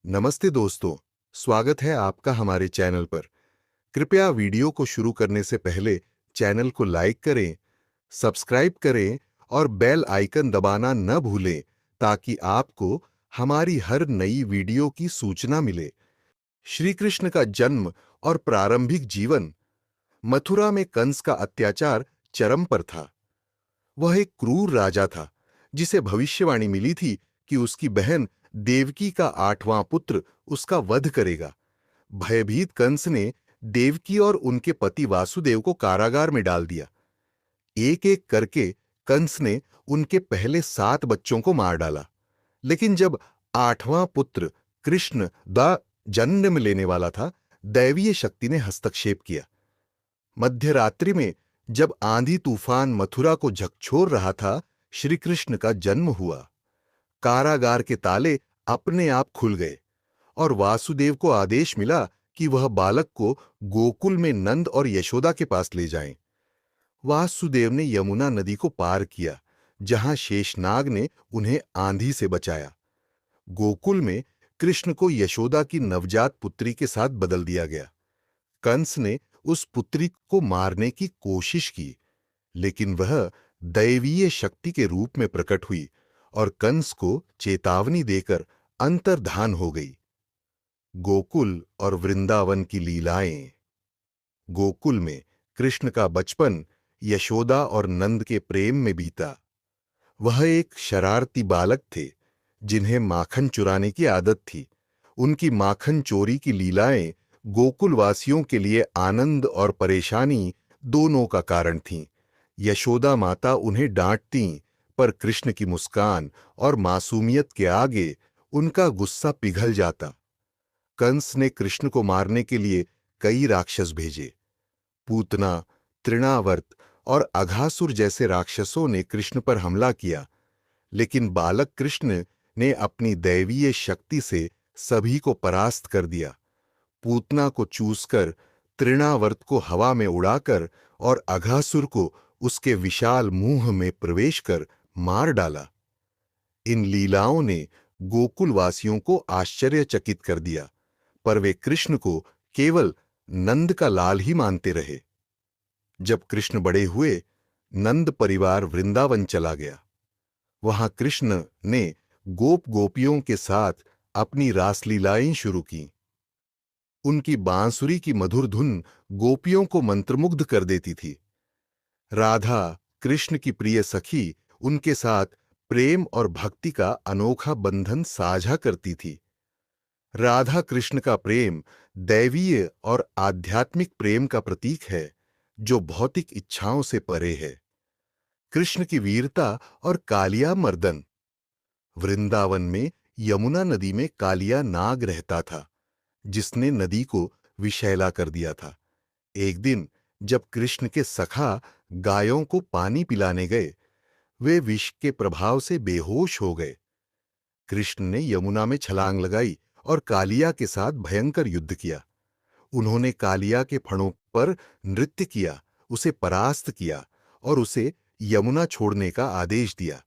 नमस्ते दोस्तों, स्वागत है आपका हमारे चैनल पर। कृपया वीडियो को शुरू करने से पहले चैनल को लाइक करें, सब्सक्राइब करें और बेल आइकन दबाना न भूलें ताकि आपको हमारी हर नई वीडियो की सूचना मिले। श्री कृष्ण का जन्म और प्रारंभिक जीवन। मथुरा में कंस का अत्याचार चरम पर था। वह एक क्रूर राजा था जिसे भविष्यवाणी मिली थी कि उसकी बहन देवकी का 8वां पुत्र उसका वध करेगा। भयभीत कंस ने देवकी और उनके पति वासुदेव को कारागार में डाल दिया। एक एक करके कंस ने उनके पहले 7 बच्चों को मार डाला। लेकिन जब 8वां पुत्र कृष्ण द जन्म लेने वाला था, दैवीय शक्ति ने हस्तक्षेप किया। मध्यरात्रि में जब आंधी तूफान मथुरा को झकझोर रहा था, श्री कृष्ण का जन्म हुआ। कारागार के ताले अपने आप खुल गए और वासुदेव को आदेश मिला कि वह बालक को गोकुल में नंद और यशोदा के पास ले जाएं। वासुदेव ने यमुना नदी को पार किया, जहां शेषनाग ने उन्हें आंधी से बचाया। गोकुल में कृष्ण को यशोदा की नवजात पुत्री के साथ बदल दिया गया। कंस ने उस पुत्री को मारने की कोशिश की, लेकिन वह दैवीय शक्ति के रूप में प्रकट हुई और कंस को चेतावनी देकर अंतर्धान हो गई। गोकुल और वृंदावन की लीलाएं। गोकुल में कृष्ण का बचपन यशोदा और नंद के प्रेम में बीता। वह एक शरारती बालक थे जिन्हें माखन चुराने की आदत थी। उनकी माखन चोरी की लीलाएं गोकुलवासियों के लिए आनंद और परेशानी दोनों का कारण थीं। यशोदा माता उन्हें डांटतीं, पर कृष्ण की मुस्कान और मासूमियत के आगे उनका गुस्सा पिघल जाता। कंस ने कृष्ण को मारने के लिए कई राक्षस भेजे। पूतना, तृणावर्त और अघासुर जैसे राक्षसों ने कृष्ण पर हमला किया, लेकिन बालक कृष्ण ने अपनी दैवीय शक्ति से सभी को परास्त कर दिया। पूतना को चूसकर, तृणावर्त को हवा में उड़ाकर और अघासुर को उसके विशाल मुंह में प्रवेश कर मार डाला। इन लीलाओं ने गोकुलवासियों को आश्चर्यचकित कर दिया, पर वे कृष्ण को केवल नंद का लाल ही मानते रहे। जब कृष्ण बड़े हुए, नंद परिवार वृंदावन चला गया। वहां कृष्ण ने गोप गोपियों के साथ अपनी रासलीलाएं शुरू की। उनकी बांसुरी की मधुर धुन गोपियों को मंत्रमुग्ध कर देती थी। राधा, कृष्ण की प्रिय सखी, उनके साथ प्रेम और भक्ति का अनोखा बंधन साझा करती थी। राधा कृष्ण का प्रेम दैवीय और आध्यात्मिक प्रेम का प्रतीक है, जो भौतिक इच्छाओं से परे है। कृष्ण की वीरता और कालिया मर्दन। वृंदावन में यमुना नदी में कालिया नाग रहता था, जिसने नदी को विषैला कर दिया था। एक दिन जब कृष्ण के सखा गायों को पानी पिलाने गए, वे विष के प्रभाव से बेहोश हो गए। कृष्ण ने यमुना में छलांग लगाई और कालिया के साथ भयंकर युद्ध किया। उन्होंने कालिया के फणों पर नृत्य किया, उसे परास्त किया और उसे यमुना छोड़ने का आदेश दिया।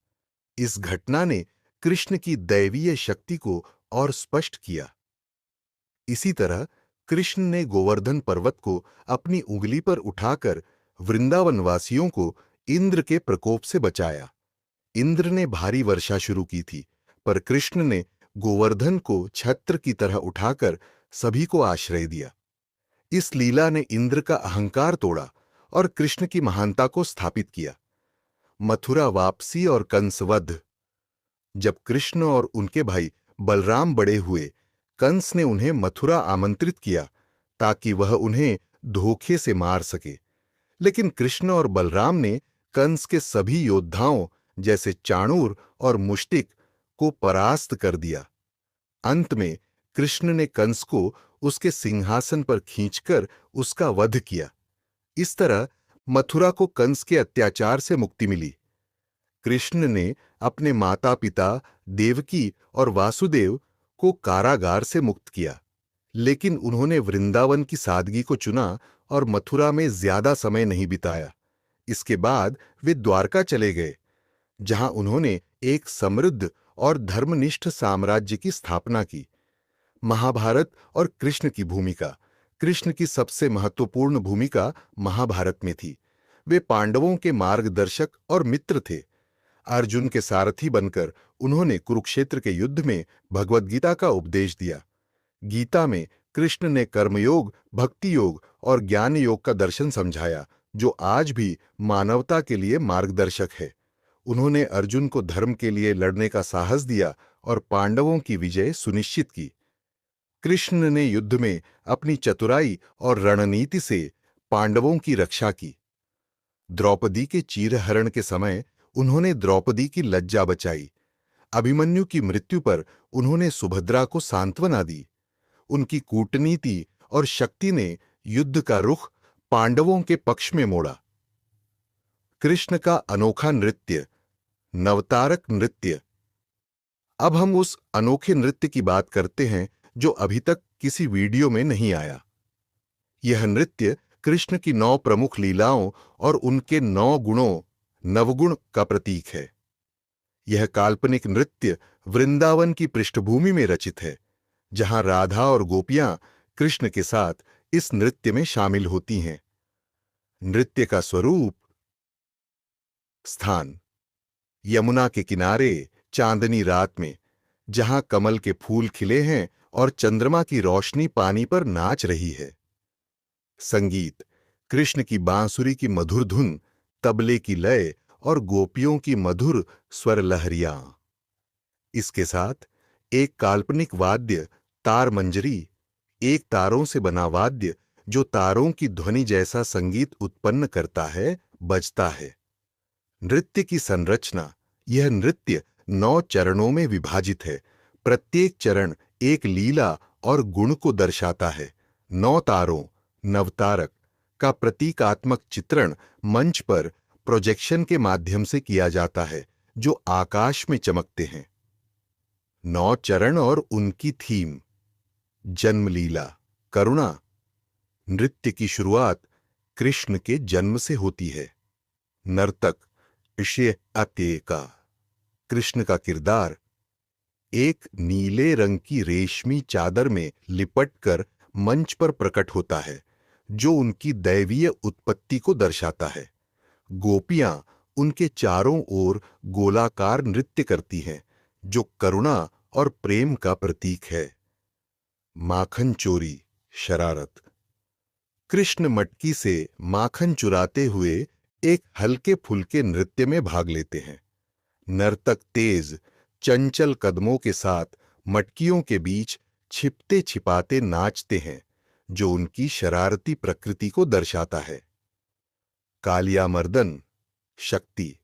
इस घटना ने कृष्ण की दैवीय शक्ति को और स्पष्ट किया। इसी तरह कृष्ण ने गोवर्धन पर्वत को अपनी उंगली पर उठाकर वृंदावनवासियों को इंद्र के प्रकोप से बचाया। इंद्र ने भारी वर्षा शुरू की थी, पर कृष्ण ने गोवर्धन को छत्र की तरह उठाकर सभी को आश्रय दिया। इस लीला ने इंद्र का अहंकार तोड़ा और कृष्ण की महानता को स्थापित किया। मथुरा वापसी और कंसवध। जब कृष्ण और उनके भाई बलराम बड़े हुए, कंस ने उन्हें मथुरा आमंत्रित किया ताकि वह उन्हें धोखे से मार सके। लेकिन कृष्ण और बलराम ने कंस के सभी योद्धाओं जैसे चाणूर और मुष्टिक को परास्त कर दिया। अंत में कृष्ण ने कंस को उसके सिंहासन पर खींचकर उसका वध किया। इस तरह मथुरा को कंस के अत्याचार से मुक्ति मिली। कृष्ण ने अपने माता पिता देवकी और वासुदेव को कारागार से मुक्त किया, लेकिन उन्होंने वृंदावन की सादगी को चुना और मथुरा में ज्यादा समय नहीं बिताया। इसके बाद वे द्वारका चले गए, जहां उन्होंने एक समृद्ध और धर्मनिष्ठ साम्राज्य की स्थापना की। महाभारत और कृष्ण की भूमिका। कृष्ण की सबसे महत्वपूर्ण भूमिका महाभारत में थी। वे पांडवों के मार्गदर्शक और मित्र थे। अर्जुन के सारथी बनकर उन्होंने कुरुक्षेत्र के युद्ध में भगवद गीता का उपदेश दिया। गीता में कृष्ण ने कर्मयोग, भक्ति योग और ज्ञान योग का दर्शन समझाया, जो आज भी मानवता के लिए मार्गदर्शक है। उन्होंने अर्जुन को धर्म के लिए लड़ने का साहस दिया और पांडवों की विजय सुनिश्चित की। कृष्ण ने युद्ध में अपनी चतुराई और रणनीति से पांडवों की रक्षा की। द्रौपदी के चीरहरण के समय उन्होंने द्रौपदी की लज्जा बचाई। अभिमन्यु की मृत्यु पर उन्होंने सुभद्रा को सांत्वना दी। उनकी कूटनीति और शक्ति ने युद्ध का रुख पांडवों के पक्ष में मोड़ा। कृष्ण का अनोखा नृत्य, नवतारक नृत्य। अब हम उस अनोखे नृत्य की बात करते हैं जो अभी तक किसी वीडियो में नहीं आया। यह नृत्य कृष्ण की 9 प्रमुख लीलाओं और उनके 9 गुणों, नवगुण का प्रतीक है। यह काल्पनिक नृत्य वृंदावन की पृष्ठभूमि में रचित है, जहां राधा और गोपियां कृष्ण के साथ इस नृत्य में शामिल होती हैं। नृत्य का स्वरूप, स्थान, यमुना के किनारे चांदनी रात में, जहां कमल के फूल खिले हैं और चंद्रमा की रोशनी पानी पर नाच रही है। संगीत, कृष्ण की बांसुरी की मधुर धुन, तबले की लय और गोपियों की मधुर स्वर लहरियां। इसके साथ एक काल्पनिक वाद्य, तार मंजरी, एक तारों से बना वाद्य जो तारों की ध्वनि जैसा संगीत उत्पन्न करता है, बजता है। नृत्य की संरचना, यह नृत्य 9 चरणों में विभाजित है। प्रत्येक चरण एक लीला और गुण को दर्शाता है। 9 तारों, नवतारक का प्रतीकात्मक चित्रण मंच पर प्रोजेक्शन के माध्यम से किया जाता है, जो आकाश में चमकते हैं। 9 चरण और उनकी थीम, जन्मलीला, करुणा। नृत्य की शुरुआत कृष्ण के जन्म से होती है। नर्तक, ऋषि अत्येका। कृष्ण का किरदार एक नीले रंग की रेशमी चादर में लिपटकर मंच पर प्रकट होता है, जो उनकी दैवीय उत्पत्ति को दर्शाता है। गोपियां उनके चारों ओर गोलाकार नृत्य करती हैं, जो करुणा और प्रेम का प्रतीक है। माखन चोरी, शरारत। कृष्ण मटकी से माखन चुराते हुए एक हल्के फुल्के नृत्य में भाग लेते हैं। नर्तक तेज, चंचल कदमों के साथ मटकियों के बीच छिपते छिपाते नाचते हैं, जो उनकी शरारती प्रकृति को दर्शाता है। कालियामर्दन, शक्ति।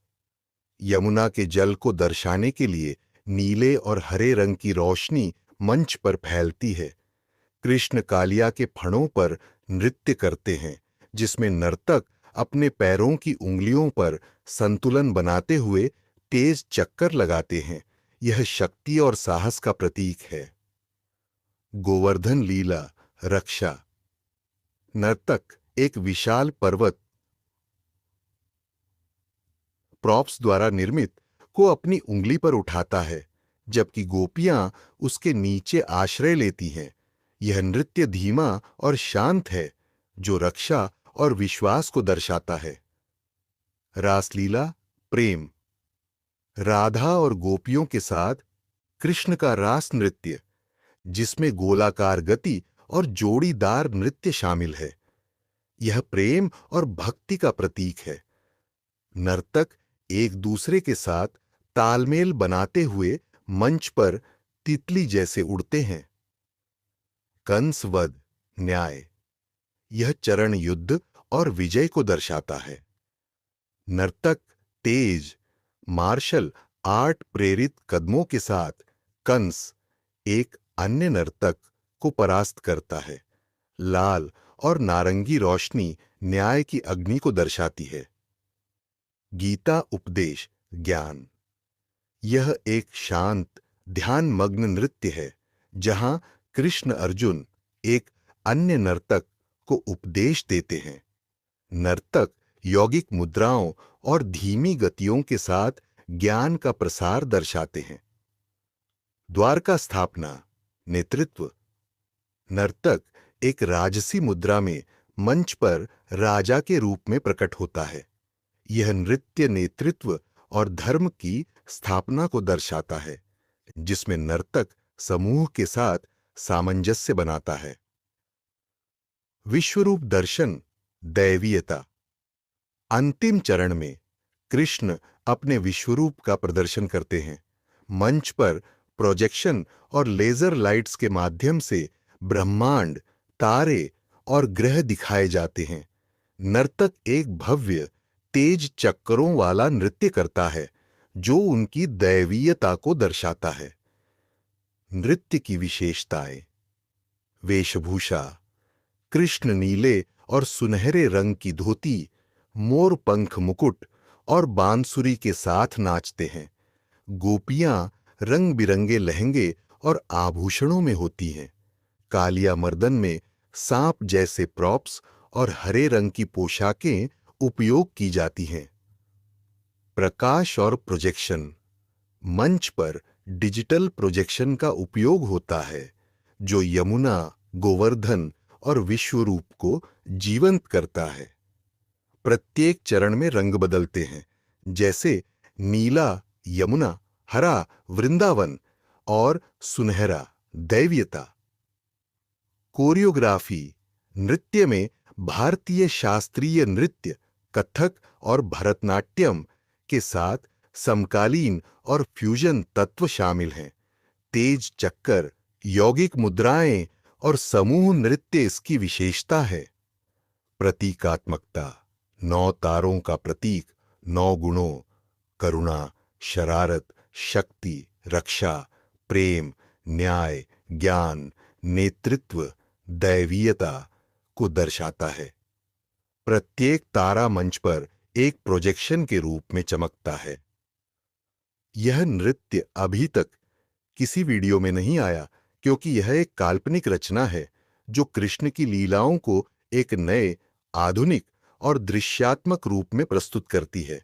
यमुना के जल को दर्शाने के लिए नीले और हरे रंग की रोशनी मंच पर फैलती है। कृष्ण कालिया के फणों पर नृत्य करते हैं, जिसमें नर्तक अपने पैरों की उंगलियों पर संतुलन बनाते हुए तेज चक्कर लगाते हैं। यह शक्ति और साहस का प्रतीक है। गोवर्धन लीला, रक्षा। नर्तक एक विशाल पर्वत, प्रॉप्स द्वारा निर्मित, को अपनी उंगली पर उठाता है, जबकि गोपियां उसके नीचे आश्रय लेती हैं। यह नृत्य धीमा और शांत है, जो रक्षा और विश्वास को दर्शाता है। रासलीला, प्रेम। राधा और गोपियों के साथ कृष्ण का रास नृत्य, जिसमें गोलाकार गति और जोड़ीदार नृत्य शामिल है। यह प्रेम और भक्ति का प्रतीक है। नर्तक एक दूसरे के साथ तालमेल बनाते हुए मंच पर तितली जैसे उड़ते हैं। कंस वध, न्याय। यह चरण युद्ध और विजय को दर्शाता है। नर्तक तेज, मार्शल आर्ट प्रेरित कदमों के साथ कंस, एक अन्य नर्तक, को परास्त करता है। लाल और नारंगी रोशनी न्याय की अग्नि को दर्शाती है। गीता उपदेश, ज्ञान। यह एक शांत, ध्यानमग्न नृत्य है, जहां कृष्ण अर्जुन एक अन्य नर्तक को उपदेश देते हैं। नर्तक यौगिक मुद्राओं और धीमी गतियों के साथ ज्ञान का प्रसार दर्शाते हैं। द्वारका स्थापना, नेतृत्व। नर्तक एक राजसी मुद्रा में मंच पर राजा के रूप में प्रकट होता है। यह नृत्य नेतृत्व और धर्म की स्थापना को दर्शाता है, जिसमें नर्तक समूह के साथ सामंजस्य बनाता है। विश्वरूप दर्शन, दैवीयता। अंतिम चरण में कृष्ण अपने विश्वरूप का प्रदर्शन करते हैं। मंच पर प्रोजेक्शन और लेजर लाइट्स के माध्यम से ब्रह्मांड, तारे और ग्रह दिखाए जाते हैं। नर्तक एक भव्य, तेज चक्करों वाला नृत्य करता है, जो उनकी दैवीयता को दर्शाता है। नृत्य की विशेषताएं। वेशभूषा। कृष्ण नीले और सुनहरे रंग की धोती, मोर पंख मुकुट और बांसुरी के साथ नाचते हैं। गोपियां रंग बिरंगे लहंगे और आभूषणों में होती हैं। कालिया मर्दन में सांप जैसे प्रॉप्स और हरे रंग की पोशाकें उपयोग की जाती हैं। प्रकाश और प्रोजेक्शन। मंच पर डिजिटल प्रोजेक्शन का उपयोग होता है, जो यमुना, गोवर्धन और विश्वरूप को जीवंत करता है। प्रत्येक चरण में रंग बदलते हैं, जैसे नीला यमुना, हरा वृंदावन और सुनहरा दैवीयता। कोरियोग्राफी। नृत्य में भारतीय शास्त्रीय नृत्य, कथक और भरतनाट्यम के साथ समकालीन और फ्यूजन तत्व शामिल हैं। तेज चक्कर, यौगिक मुद्राएं और समूह नृत्य इसकी विशेषता है। प्रतीकात्मकता। 9 तारों का प्रतीक 9 गुणों, करुणा, शरारत, शक्ति, रक्षा, प्रेम, न्याय, ज्ञान, नेतृत्व, दैवीयता को दर्शाता है। प्रत्येक तारा मंच पर एक प्रोजेक्शन के रूप में चमकता है। यह नृत्य अभी तक किसी वीडियो में नहीं आया, क्योंकि यह एक काल्पनिक रचना है जो कृष्ण की लीलाओं को एक नए, आधुनिक और दृश्यात्मक रूप में प्रस्तुत करती है।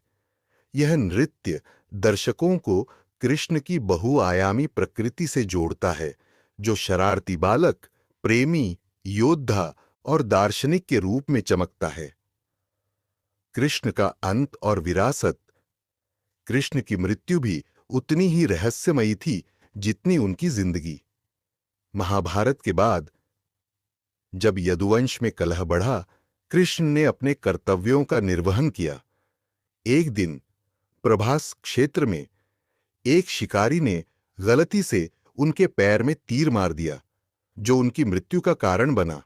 यह नृत्य दर्शकों को कृष्ण की बहुआयामी प्रकृति से जोड़ता है, जो शरारती बालक, प्रेमी, योद्धा और दार्शनिक के रूप में चमकता है। कृष्ण का अंत और विरासत। कृष्ण की मृत्यु भी उतनी ही रहस्यमयी थी जितनी उनकी जिंदगी। महाभारत के बाद जब यदुवंश में कलह बढ़ा, कृष्ण ने अपने कर्तव्यों का निर्वहन किया। एक दिन प्रभास क्षेत्र में एक शिकारी ने गलती से उनके पैर में तीर मार दिया, जो उनकी मृत्यु का कारण बना।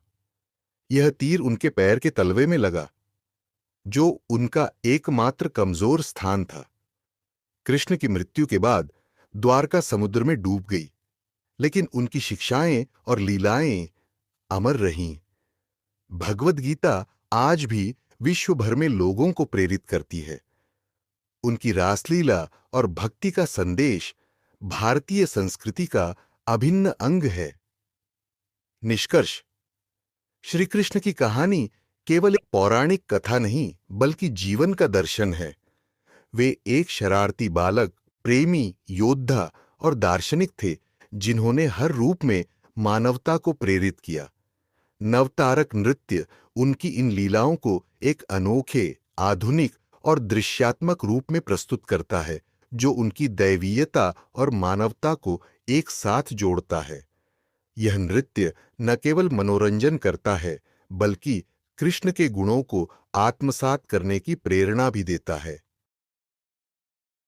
यह तीर उनके पैर के तलवे में लगा, जो उनका एकमात्र कमजोर स्थान था। कृष्ण की मृत्यु के बाद द्वारका समुद्र में डूब गई, लेकिन उनकी शिक्षाएं और लीलाएं अमर रहीं। भगवद गीता आज भी विश्व भर में लोगों को प्रेरित करती है। उनकी रासलीला और भक्ति का संदेश भारतीय संस्कृति का अभिन्न अंग है। निष्कर्ष। श्री कृष्ण की कहानी केवल एक पौराणिक कथा नहीं, बल्कि जीवन का दर्शन है। वे एक शरारती बालक, प्रेमी, योद्धा और दार्शनिक थे, जिन्होंने हर रूप में मानवता को प्रेरित किया। नवतारक नृत्य उनकी इन लीलाओं को एक अनोखे, आधुनिक और दृश्यात्मक रूप में प्रस्तुत करता है, जो उनकी दैवीयता और मानवता को एक साथ जोड़ता है। यह नृत्य न केवल मनोरंजन करता है, बल्कि कृष्ण के गुणों को आत्मसात करने की प्रेरणा भी देता है।